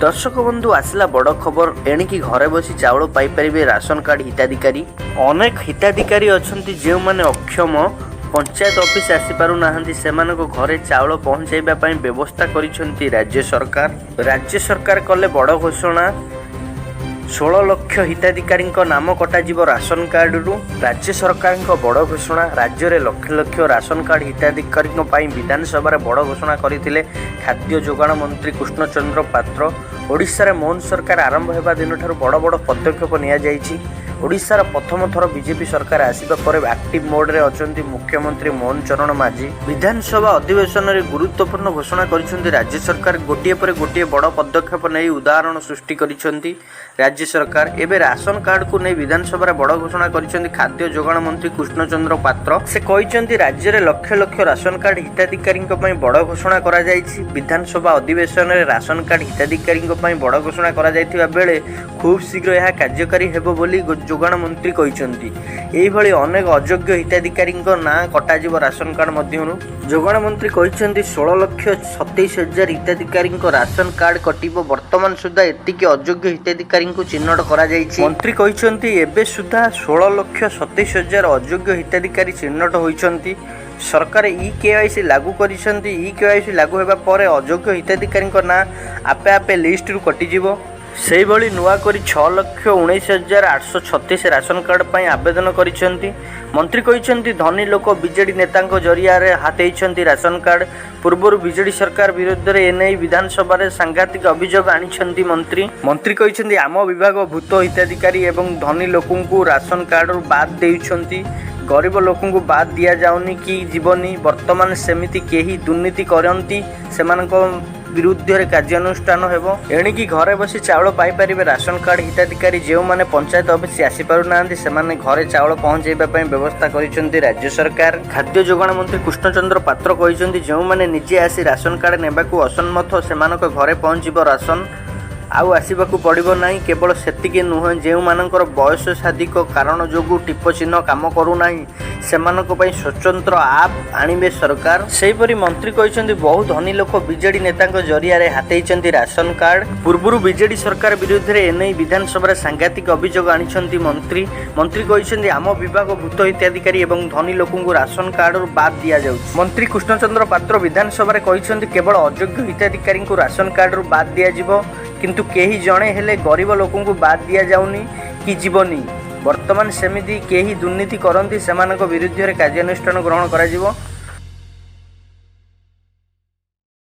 दर्शक बंधु आसला बड़ खबर एणिकी घरे बसी चाउल पाइपर राशन कार्ड हिताधिकारी। अनेक हिताधिकारी अच्छा जो मैंने अक्षम पंचायत ऑफिस आसीपारुना से घरे चाउल पहुँचाइबा व्यवस्था करिसेंती राज्य सरकार। राज्य सरकार कले बड़ घोषणा 16 लाख हिताधिकारी नाम कटाजिब राशन कार्ड रु। राज्य सरकार बड़ घोषणा राज्य में लक्ष लक्ष राशन कार्ड हिताधिकारी विधानसभा बड़ घोषणा करते खाद्य जोगाण मंत्री कृष्णचंद्र पात्र। ओडिशा रे मोहन सरकार आरंभ होगा दिन बड़ बड़ पदक्षेप नि ओडिशार प्रथम थर बीजेपी सरकार आसिबा पर एक्टिव मोड रे अछंती मुख्यमंत्री मोहन चरण माझी। विधानसभा अधिवेशन में गुरुत्वपूर्ण घोषणा करिसेंती राज्य सरकार। गोटिए पर गोटिए बड़ पदक्षेप नहीं उदाहरण सृष्टि करिसेंती राज्य सरकार। एबे राशन कार्ड को नहीं विधानसभा बड़ घोषणा करिसेंती खाद्य जोगाण मंत्री कृष्णचंद्र पात्र। से कहिसेंती राज्य में लक्ष लक्ष राशन कार्ड हिताधिकारी बड़ घोषणा करा जायछि। विधानसभा अधिवेशन में राशन कार्ड हिताधिकारी बड़ घोषणा करा जायथिबा बेले खूब शीघ्र यह कार्यकारी हेबो बोली जोगाण मंत्री कहिसेंती। एहिभଳି अनेक अयोग्य हिताधिकारी ना कटाजिब राशन कार्ड मध्यरु जोगाण मंत्री कहिसेंती 16,27,000 हिताधिकारी राशन कार्ड कटिबो। वर्तमान सुधा एतिके अयोग्य हिताधिकारी चिन्हट करा जायछि। मंत्री कहिसेंती एबे सुधा 16,27,000 अयोग्य हिताधिकारी चिन्हट होइछंती। सरकार केवाईसी लागू करिसेंती। केवाईसी लागू हेबा परे अयोग्य हिताधिकारी ना आपे आपे लिस्ट रु कटिजिबो। से भली नुआ करी 6,19,836 राशन कार्ड पर आवेदन करिसेंती। मंत्री कहिसेंती धनी लोक बीजेडी नेता जरिया हाथेइछंती राशन कार्ड। पूर्व बीजेडी सरकार विरुद्ध रे एनई विधानसभा रे सांघातिक अभियोग आनिछंती मंत्री कहिसेंती आम विभाग भूत हिताधिकारी एवं धनी लोकंकु राशन कार्ड रु बाद देइछंती। गरीब लोकं को बाद दिया जाउनी कि जीवनी। वर्तमान सेमिति केही दुर्नीति करंती सेमानको विरुद्ध रे कार्यानुष्ठान हेबो। एणिकी घरे बसी चाउल पाई परिबे राशन कार्ड हिताधिकारी। जो माने पंचायत ऑफिस आसी पारु नांती सेमाने घरे चाउल पहुंचाइबा पई व्यवस्था करिसेंती राज्य सरकार। खाद्य जोगाण मंत्री कृष्णचंद्र पात्र कहिसेंती जो माने निजे आसी राशन कार्ड नेबाकू असम्मत सेमानक घरे पहुंचिबो राशन आउ आसवाक पड़ो ना। केवल सेतिके नुह जो मानकर बयस साधिक कारण जो टिप चिन्ह काम करूना से स्वतंत्र आप आणवे सरकार। सेहीपरि मंत्री कहिसेंती बहु धनी लोक बीजेडी नेता जरिया हाथेइछंती राशन कार्ड। पूर्व बीजेडी सरकार विरुद्ध रे एनई विधानसभा सांघातिक अभियोग आनिछंती मंत्री कहिसेंती आम विभाग भूत हिताधिकारी एवं धनी लोकंकु राशन कार्ड रु बाद दिया जाउछि। मंत्री कृष्णचंद्र पात्र विधानसभा कहिसेंती केवल अयोग्य हिताधिकारी राशन कार्ड रु बाद दिया जिवो किंतु केही जणे हेले गरीब लोकंकु बाद दिया जाउनी कि जीवनी। वर्तमान सेमिति केही दुर्नीति करंती सेमानक विरुद्ध रे कार्यानुष्ठान ग्रहण करा जिवो।